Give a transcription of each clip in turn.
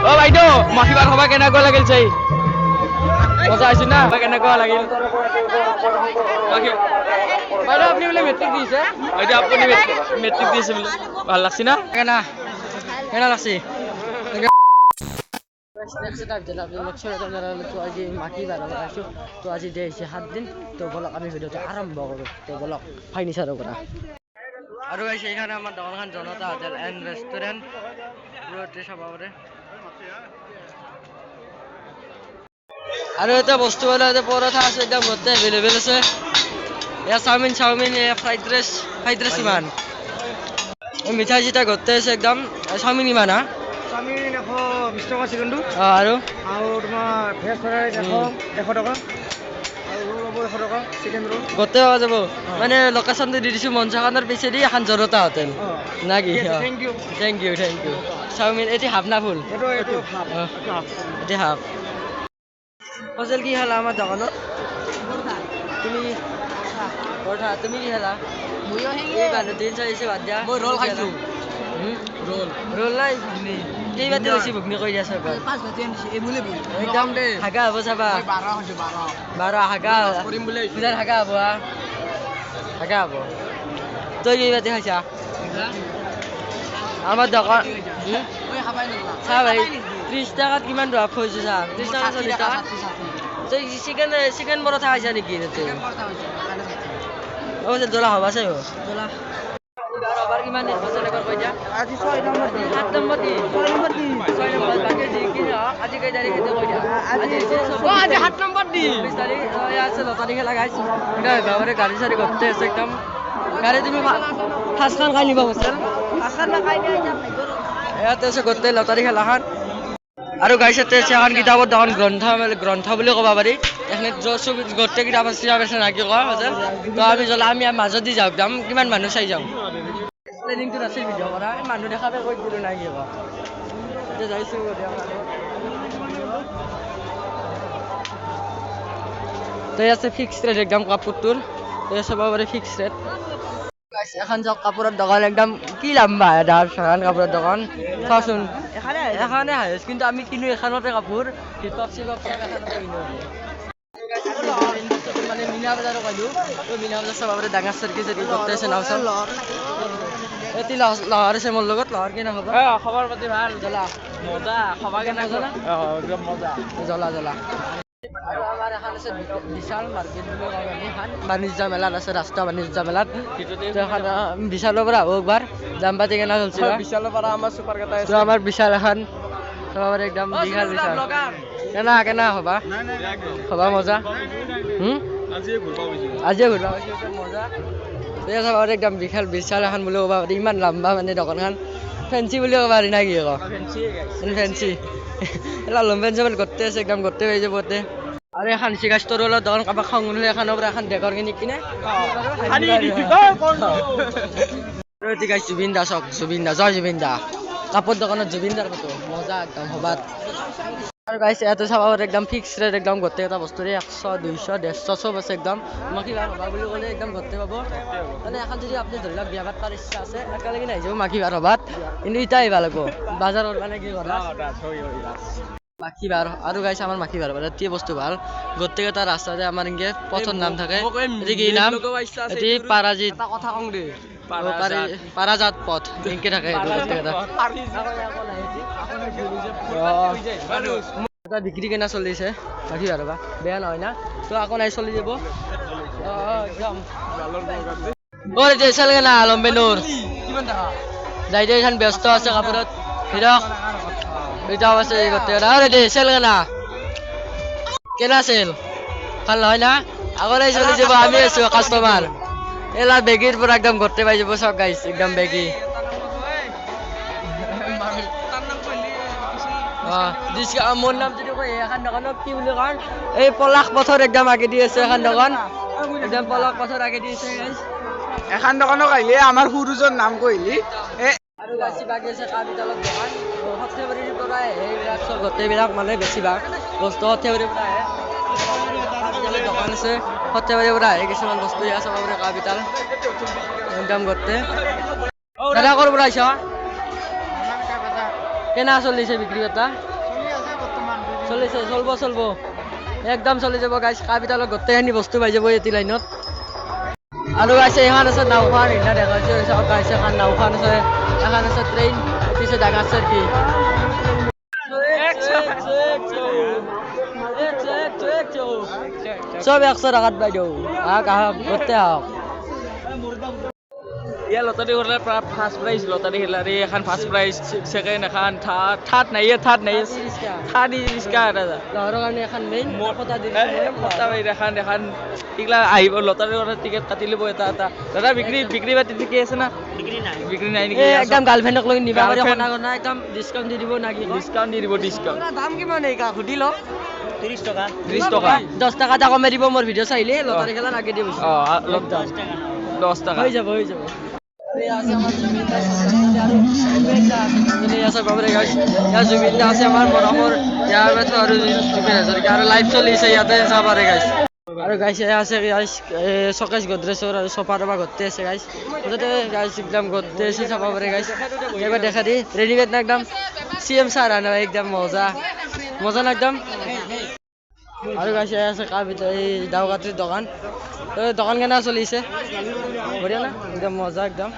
অ বাইদেউ মাখিবাৰ সভা কেনেকুৱা লাগিল চাই মজা আহিছে না কেনেকুৱা লাগিল বাইদেউ আপুনি বোলে মেট্ৰিক দিছে বাইদেউ আপুনি মেট্ৰিক দিছে বোলে ভাল লাগছে না কেনা লাগছে আজি মাখি বাৰ আছো তো আজি দে হৈছে 7 দিন তো বলক আমি ভিডিঅ'টো আৰম্ভ কৰো তো বলক ফাইনিচাৰৰ পৰা আৰু গাইছে এখানে আমাৰ দোকানখন জনতা হোটেল এণ্ড ৰেষ্টুৰেণ্ট পুৰোতে চাব পাৰে আৰু এটা বস্তু হলে এটা পৰঠা আছে একদম গোটেই এভেইলেবল আছে এয়া চাওমিন ফ্ৰাইড ৰাইচ ইমান মিঠাই চিঠাই গোটেই আছে একদম চাওমিন ইমান হা চাওমিন 120 টকা চিকেনটো আৰু তোমাৰ ভেজ ফ্ৰাইড 100 টকা গোটেই পাওয়া যাব মানে লোকেশনটো দি দিছো মঞ্চখনৰ পিছেদি এখন জনতা হোটেল নাকি থ্যাংক ইউ চাওমিন এটি হাফ না ফুল এটি হাফ ফজল কি খালা আমাৰ দোকানত তুমি পৰঠা তুমি কি খালা মইও এই বাৰ দিন চাইছে বাদ দিয়া মই ৰোল খাইছো ৰোল নাই এই বাদ দিছি ভুগনি কৈ দিয়া সব 5 বাতি আনিছি এই বুলে বুল একদম দে হাগা হ'ব চাবা 12 হাগা কৰিম বুলে ইফালে হাগা হ'ব হাগা হ'ব তই এই বাতি খাইছা আমাৰ দোকান মই খাবাই নলা চা ভাই 30 টাকাত কিমান ড্ৰপ হৈছে চা 30 টাকা 40 টাকা তই চিকেন পৰঠা খাইছা নেকি তে ও জলা হ'ব আছে জলা বাৰ কিমান নিৰ্বাচন কৈ দিয়া আজি 6 নম্বৰ 7 নম্বৰ কি 6 নম্বৰ বাকি যি কি আজি কেই তাৰিখ এতে কৈ দিয়া আজি 7 নম্বৰ দি 20 তাৰিখ আছে 9 তাৰিখে লাগাইছো এটা গাৱৰে গাড়ী চাৰি গতে আছে একদম গাড়ী তুমি ফাসখান খাই নিবা হোস্টেল ফাসখান না খাই দিয়া ইয়াতে আছে গতে 9 তাৰিখে লাখান আৰু গাইছতে আছে এখন কিতাপৰ দোকান গ্ৰন্থ বুলি ক'ব পাৰি এখানে গোটেই কিতাপ আছে নাকি কোৱা হোস্টেল তো আমি মাজত দি যাওক দাম কিমান মানুহ চাই যাওঁ প্লেনিংটো আছে ভিডিঅ' কৰা মানুহ দেখাবে কৈ দিলো নাই কি কোৱা এতিয়া যাইছো তো আছে ফিক্স ৰেট একদম কাপোৰটোৰ এই চাব পাৰে ফিক্স ৰেট এখন যাওক কাপোৰৰ দোকান একদম কি লম্বা এডাল এখন কাপোৰৰ দোকান চাচোন এখানে হাইছ কিন্তু আমি কিনো এখানতে কাপোৰ হিপহপ চিপহপ এখানতে কিনো মানে মিনা বজাৰো কইলো তো মিনা বজাৰ চাব পাৰে ডাঙৰ চাৰ্কি যদি গতে আছে নাও চাও এতি লহৰ আছে মোৰ লগত লহৰ কি না হ'ব খবৰ পাতি ভাল জলা মজা খবা কেনে জলা একদম মজা জলা আৰু আমাৰ এখন আছে বিশাল মাৰ্কেট বুলি কয় এখন বাণিজ্য মেলাত আছে ৰাষ্ট্ৰীয় বাণিজ্য মেলাত এখন বিশালৰ পৰা আহো একবাৰ দাম পাতি কেনে চলছে বিশালৰ পৰা আমাৰ সুপাৰ কেটা আছে আমাৰ বিশাল এখন সবাৰ একদম বিশাল কেনা হবা মজা আজি ঘুৰবা মজা সবাৰ একদম বিশাল এখন বুলি ক'ব পাৰি ইমান লম্বা মানে দোকানখন ফেঞ্চি বুলি ক'ব পাৰি না কি ফেঞ্চি এটা লম্বেন চাবেল গোটেই আছে একদম গোটেই হৈ যাব গোটেই আৰু এখন চিগাৰ ষ্টৰৰ দোকান কাৰোবাক খং উঠিলে এখনৰ পৰা এখন ডেকৰ কিনি কিনে জুবিন দা জয় জুবিন দা কাপোৰ দোকানত জুবিন দাৰ ফটো মজা একদম হবাত আৰু গাইছে এত চাব একদম ফিক্স ৰেট একদম গোটেই এটা বস্তুৰে 100 200 150 সব আছে একদম মাখি বাৰ হবা বুলি ক'লে একদম গোটেই পাব মানে এখন যদি আপুনি ধৰি লওক বিয়া পাতাৰ ইচ্ছা আছে একেলগে নাই যাব মাখি বাৰ হবাত কিন্তু ইটা আহিব লাগিব বাজাৰৰ মানে কি কৰা মাখি বাৰ আৰু গাইছে আমাৰ মাখি বাৰ এটি বস্তু ভাল গোটেই এটা ৰাস্তাতে আমাৰ ইনকে পথৰ নাম থাকে এটি কি নাম এটি পাৰাজিত এটা কথা কং দে পাৰাজাত পথ ইনকে থাকে এটা বিক্রি কেনা চলিছে বাকি আর বেয়া নহয় না তো আকৌ নাই চলি যাব ওরে যে চল কেনা লম্বেনুর কিমান টাকা যাই যাই খান ব্যস্ত আছে কাপড়ত হিরক এটাও আছে করতে আরে দে চল কেনা সেল ভাল হয় না আকৌ নাই চলি যাব আমি আছো কাস্টমার এলা বেগির পুরো একদম করতে পাই যাব সব গাইস একদম বেগি মোৰ নাম যদি কয় এখন দোকানত কি বুলি কয় এই পলাশ পথৰ একদম আগে দি আছে এখন দোকান একদম পলাশ পথৰ আগে দি আছে গাইস এখন দোকানক আহিলে আমাৰ সুৰুজৰ নাম কইলি আৰু গাছি বাকি আছে কাবিতালৰ দোকান সৰ্থেবাৰীৰ পৰা এইবিলাক সব গোটেইবিলাক মানে বেছিভাগ বস্তু সৰ্থেবাৰীৰ পৰা আহে কাবিতালৰ দোকান আছে সৰ্থেবাৰীৰ পৰা আহে কিছুমান বস্তু আছে বাবৰে কাবিতাল একদম গোটেই দাদা কৰ পৰা আহিছ কেনা চলিছে বিক্রি কথা চলিছে চলব একদম চলি যাব গাইছ কাপিতালত গোটেইখিনি বস্তু পাই যাব এটি লাইনত আৰু গাইছ এখন আছে নাওখন ইনা দেখাইছে চাওক গাইছ এখন নাওখন আছে এখন আছে ট্ৰেইন পিছে জাগা আছে কি সব 100 টাকাত পাই দিওঁ আহক গোটেই আহক ইয়া লটাৰী খেলাৰ পৰা ফাৰ্ষ্ট প্ৰাইজ লটাৰী খেলাৰ এখন ফাৰ্ষ্ট প্ৰাইজ ছেকেণ্ড এখন থাৰ্ড নাই থাৰ্ড ৰিস্কা এটা লহৰৰ কাৰণে এখন মেইন ফটা দিলে এখন এইগিলা আহিব লটাৰী টিকেট কাটি ল'ব এটা দাদা বিক্ৰী বাতি কি আছে না বিক্ৰী নাই নেকি একদম গাৰ্লফ্ৰেণ্ডক লৈ নিবা কৰি শুনা একদম ডিছকাউণ্ট দি দিব নাকি ডিছকাউণ্ট দি দিব ডিছকাউণ্ট দাম কিমান এইকা সুধি ল 30 টকা 10 টাকা এটা কমাই দিব মোৰ ভিডিঅ' চাইলে লটাৰী খেলা আগে দিব 10 টাকা হৈ যাব জুবিন আছে আমাৰ মৰমৰ আৰু লাইভ চলিছে ইয়াতে চাব পাৰে গাইছ আৰু গাইছ আছে গাইছ চকেশ গডৰেজৰ আৰু চফা টফা গোটেই আছে গাইছ মুঠতে গাইছ একদম গোটেই আছে চাব পাৰে গাইছ এবাৰ দেখা দি ৰেডিমেড না একদম CM ছাৰ আনো একদম মজা না একদম আৰু গাইছ আছে কাবিত এই দাওগাতিৰ দোকান কেনে চলিছে বঢ়িয়া না একদম মজা একদম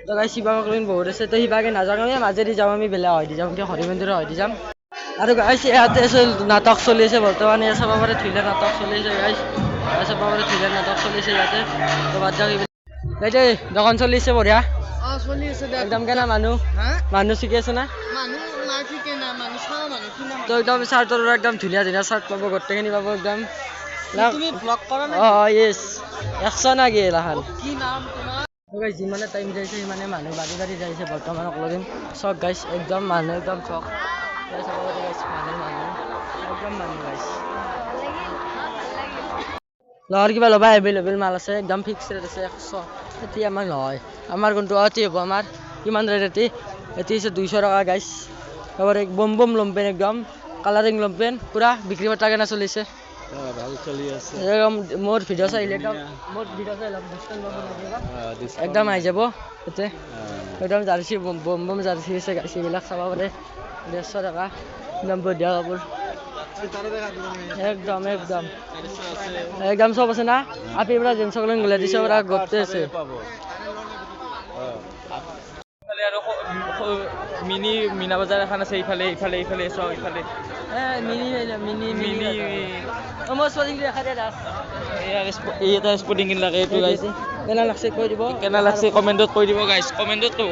তো গাইছ শিৱাকলিন বহুত আছে তো শিৱাকে নাযাওঁ আমি মাজেদি যাওঁ আমি বেলেগ হয় দি যাম কি হৰি মন্দিৰ হয় দি যাম আৰু গাইছ ইয়াতে নাটক চলি আছে বৰ্তমান ইয়াত চাব পাৰে থ্ৰিলাৰ নাটক চলি আছে গাইছ চাব পাৰে থ্ৰিলাৰ নাটক চলিছে ইয়াতে তো বাদ যাওঁ গাইছ দোকান চলি আছে বঢ়িয়া চলি আছে একদম কেনা মানুহ শিকি আছে না তো একদম চাৰ্টৰ একদম ধুনীয়া চাৰ্ট পাব গোটেইখিনি পাব একদম য়েছ 100 না গেল এখন যিমানে টাইম যাইছে সিমানে মানুহ বাঢ়ি যাইছে বৰ্তমান অকলদিন চক গাইছ একদম মানুহ একদম চক মানুহ গাইছ লহৰ কিবা ল'বা এভেইলেবল মাল আছে একদম ফিক্স ৰেট আছে 100 এতিয়া আমাৰ নহয় আমাৰ কোনটো অতি হ'ব আমাৰ কিমান ৰেট এটি হৈছে 200 টকা গাইছ তারপরে বম লম্পেন একদম কালারিং লম্পেন পুরা বিক্রি বাটা কেনা চলিছে ভালো চলি আছে একদম মোর ভিডিও চাইলে একদম একদম আহি যাব এতে একদম জার্সি বম জার্সি আছে গাইছে বিলাক চাব পাৰে 150 টাকা একদম বঢ়িয়া কাপোৰ একদম সব আছে না আপনি পুরা জিন্স গুলো গলে দিছে পুরা গতে আছে মিনি মিনা বাজার এখন আছে এইফালে সব এইফালে মিনি আমার স্পটিং দেখা দে দাস এটা স্পটিং কিন লাগে এইটো গাইছ কেনা লাগছে কৈ দিব কেনা লাগছে কমেন্টত কৈ দিব গাইছ কমেন্টত কব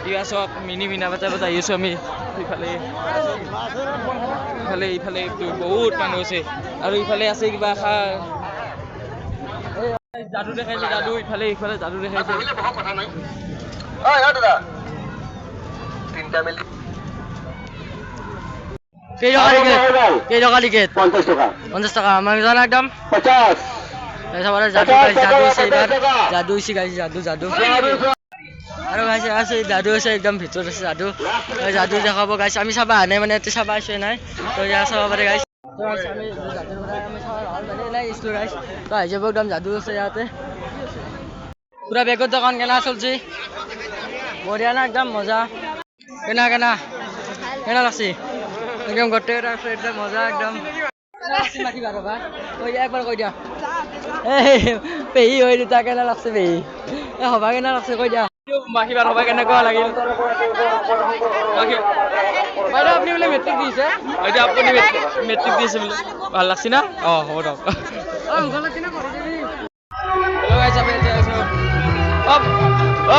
ইয়া সব মিনি মিনা বাজার আহি আছো আমি এইফালে বহুত মানুহ আছে আৰু এইফালে আছে কিবা জাদু দেখাইছে জাদু ইফালে জাদু দেখাইছে কেই টকা টিকেট 50 টাকা আমার জানা একদম 50 জাদু আৰু গাইছে আছে জাদু আছে একদম ভিতৰত আছে জাদু দেখাব গাইছে আমি চাবা আনে মানে এতে চাবা আছে নাই তো ইয়া চাব পাৰে গাইছে তো আমি জাদুৰ পৰা আমি চাবা মানে নাই ইছলো গাইছে তো আহি যাব একদম জাদু আছে ইয়াতে পুরা বেগৰ দোকান কেনা চলছি বঢ়িয়া না একদম মজা কেনা লাগছে একদম গোটেই একদম মজা একদম মাটি বাৰবা কৈ দিয়া একবাৰ কৈ দিয়া পেহী হৈ দুটা কেনা লাগছে পেহী হবা কেনা লাগছে কৈ দিয়া মাখি বাৰ হবা কেনেকুৱা লাগিল বাইদেউ আপুনি বোলে মেট্ৰিক দিছে বাইদেউ আপুনি মেট্ৰিক দিছে বোলে ভাল লাগছে না হ'ব দিয়ক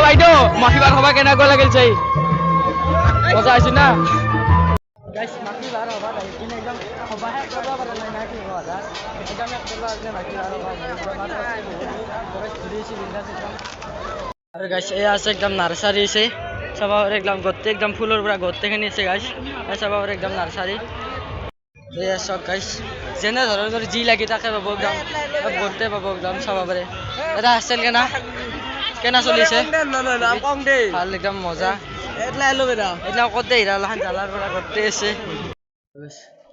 বাইদেউ মাখি বাৰ হবা কেনেকুৱা লাগিল চাই মজা আহিছে না গাইস মাটি বাৰ হবা কিনে একদম হবা হে কৰিব পৰা নাই না কি হবা একদম কৰিব আছে মাটি বাৰ হবা আৰু গাইস এই আছে একদম নাৰ্সাৰী আছে চাবা একদম গোটেই একদম ফুলৰ পৰা গোটেইখিনি আছে গাইস চাবা একদম নাৰ্সাৰী এই সব গাইস যেনে ধৰণৰ যি লাগি তাকে পাব একদম গোটেই পাব একদম চাবা পাৰে এটা আছিল কেনা চলিছে ভাল একদম মজা এটা কতে হিৰালাখান জালাৰ পৰা গোটেই আছে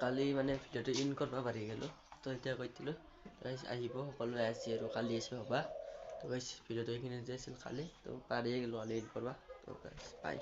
কালি মানে ভিডিঅ'টো ইন কৰিব পাৰি গ'লো তো এতিয়া কৈছিলোঁ গাইছ আহিব সকলোৱে আছে আৰু কালি আছে হ'বা তো গাইছ ভিডিঅ'টো এইখিনিতে আছিল কালি তো পাৰিয়ে গ'লো কালি ইন কৰিব তো গাইছ বাই